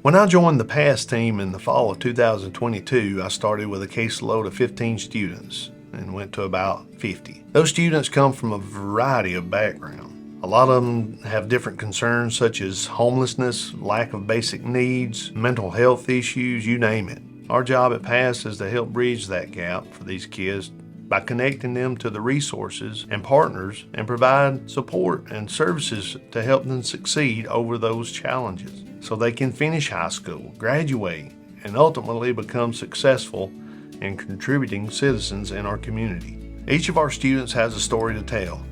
When I joined the PASS team in the fall of 2022, I started with a caseload of 15 students and went to about 50. Those students come from a variety of backgrounds. A lot of them have different concerns such as homelessness, lack of basic needs, mental health issues, you name it. Our job at PASS is to help bridge that gap for these kids by connecting them to the resources and partners and provide support and services to help them succeed over those challenges so they can finish high school, graduate, and ultimately become successful and contributing citizens in our community. Each of our students has a story to tell.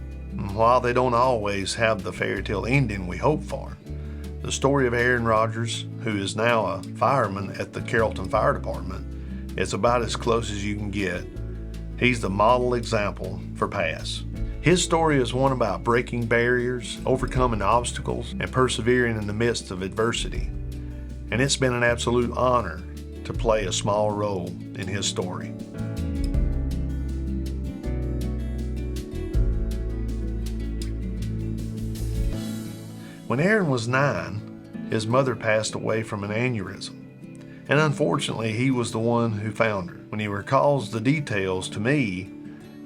While they don't always have the fairy tale ending we hope for, the story of Aaron Rogers, who is now a fireman at the Carrollton Fire Department, is about as close as you can get. He's the model example for PASS. His story is one about breaking barriers, overcoming obstacles, and persevering in the midst of adversity. And it's been an absolute honor to play a small role in his story. When Aaron was 9, his mother passed away from an aneurysm, and unfortunately he was the one who found her. When he recalls the details to me,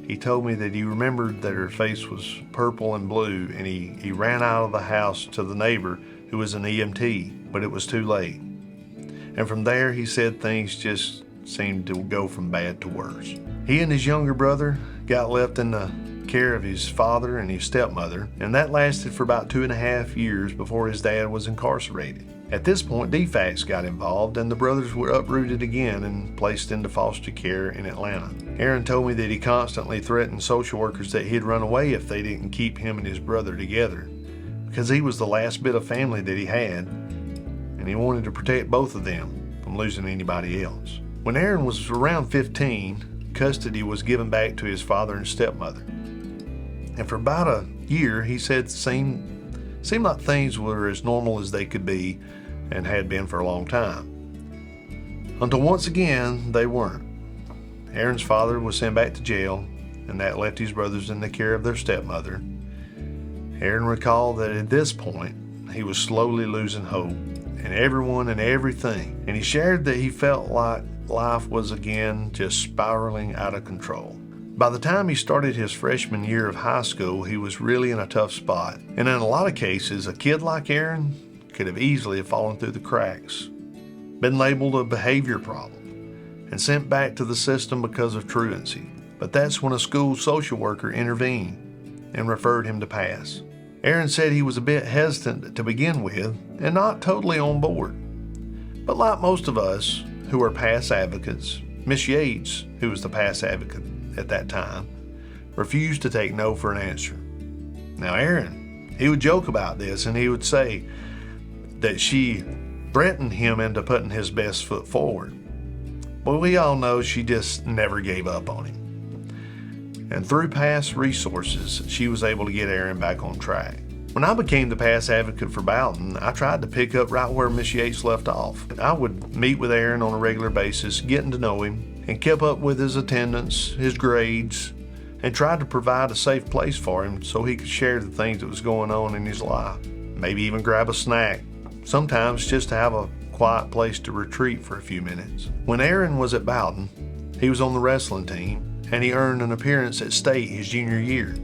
he told me that he remembered that her face was purple and blue, and he ran out of the house to the neighbor who was an EMT, but it was too late. And from there, he said things just seemed to go from bad to worse. He and his younger brother got left in the care of his father and his stepmother, and that lasted for about 2.5 years before his dad was incarcerated. At this point, DFACS got involved, and the brothers were uprooted again and placed into foster care in Atlanta. Aaron told me that he constantly threatened social workers that he'd run away if they didn't keep him and his brother together, because he was the last bit of family that he had, and he wanted to protect both of them from losing anybody else. When Aaron was around 15, custody was given back to his father and stepmother. And for about a year, he said it seemed like things were as normal as they could be and had been for a long time. Until once again, they weren't. Aaron's father was sent back to jail, and that left his brothers in the care of their stepmother. Aaron recalled that at this point, he was slowly losing hope in everyone and everything, and he shared that he felt like life was again just spiraling out of control. By the time he started his freshman year of high school, he was really in a tough spot. And in a lot of cases, a kid like Aaron could have easily fallen through the cracks, been labeled a behavior problem, and sent back to the system because of truancy. But that's when a school social worker intervened and referred him to PASS. Aaron said he was a bit hesitant to begin with and not totally on board. But like most of us who are PASS advocates, Miss Yates, who was the PASS advocate at that time, refused to take no for an answer. Now Aaron, he would joke about this, and he would say that she threatened him into putting his best foot forward. But we all know she just never gave up on him. And through PASS resources, she was able to get Aaron back on track. When I became the PASS advocate for Bowden, I tried to pick up right where Miss Yates left off. I would meet with Aaron on a regular basis, getting to know him, and kept up with his attendance, his grades, and tried to provide a safe place for him so he could share the things that was going on in his life. Maybe even grab a snack, sometimes just to have a quiet place to retreat for a few minutes. When Aaron was at Bowden, he was on the wrestling team, and he earned an appearance at state his junior year.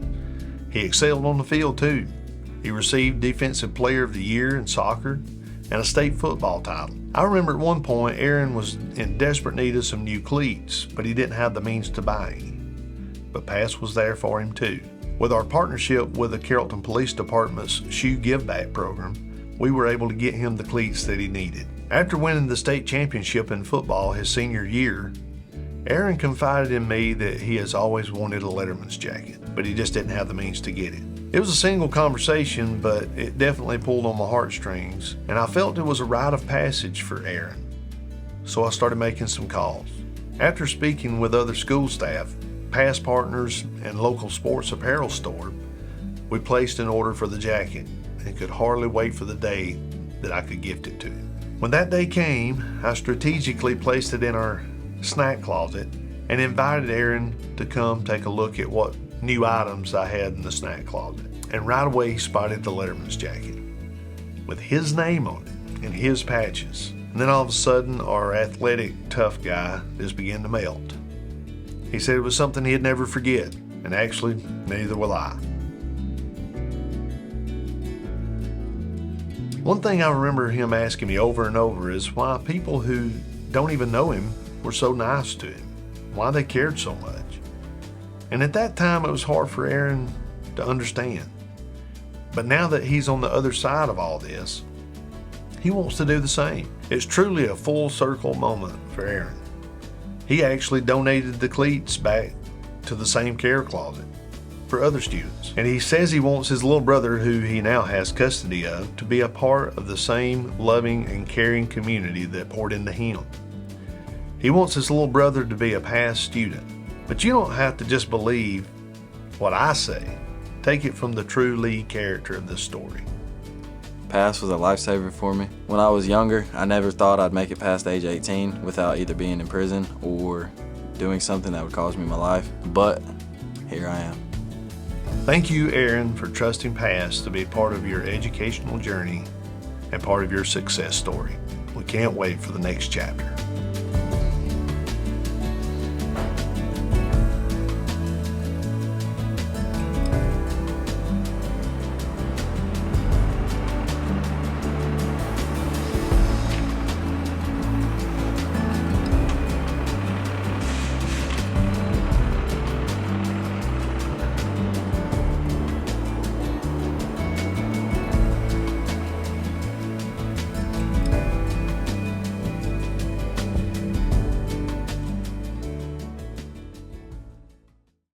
He excelled on the field too. He received Defensive Player of the Year in soccer and a state football title. I remember at one point Aaron was in desperate need of some new cleats, but he didn't have the means to buy any. But PASS was there for him too. With our partnership with the Carrollton Police Department's Shoe Give Back program, we were able to get him the cleats that he needed. After winning the state championship in football his senior year, Aaron confided in me that he has always wanted a letterman's jacket, but he just didn't have the means to get it. It was a single conversation, but it definitely pulled on my heartstrings, and I felt it was a rite of passage for Aaron. So I started making some calls. After speaking with other school staff, PASS partners, and local sports apparel store, we placed an order for the jacket and could hardly wait for the day that I could gift it to him. When that day came, I strategically placed it in our snack closet and invited Aaron to come take a look at what new items I had in the snack closet. And right away he spotted the letterman's jacket with his name on it. in his patches. And then all of a sudden, our athletic, tough guy just began to melt. He said it was something he'd never forget, and actually, neither will I. One thing I remember him asking me over and over is why people who don't even know him were so nice to him, why they cared so much. And at that time, it was hard for Aaron to understand. But now that he's on the other side of all this, he wants to do the same. It's truly a full circle moment for Aaron. He actually donated the cleats back to the same care closet for other students. And he says he wants his little brother, who he now has custody of, to be a part of the same loving and caring community that poured into him. He wants his little brother to be a past student. But you don't have to just believe what I say. Take it from the true lead character of this story. Pass was a lifesaver for me. When I was younger, I never thought I'd make it past age 18 without either being in prison or doing something that would cost me my life. But here I am. Thank you, Aaron, for trusting Pass to be part of your educational journey and part of your success story. We can't wait for the next chapter.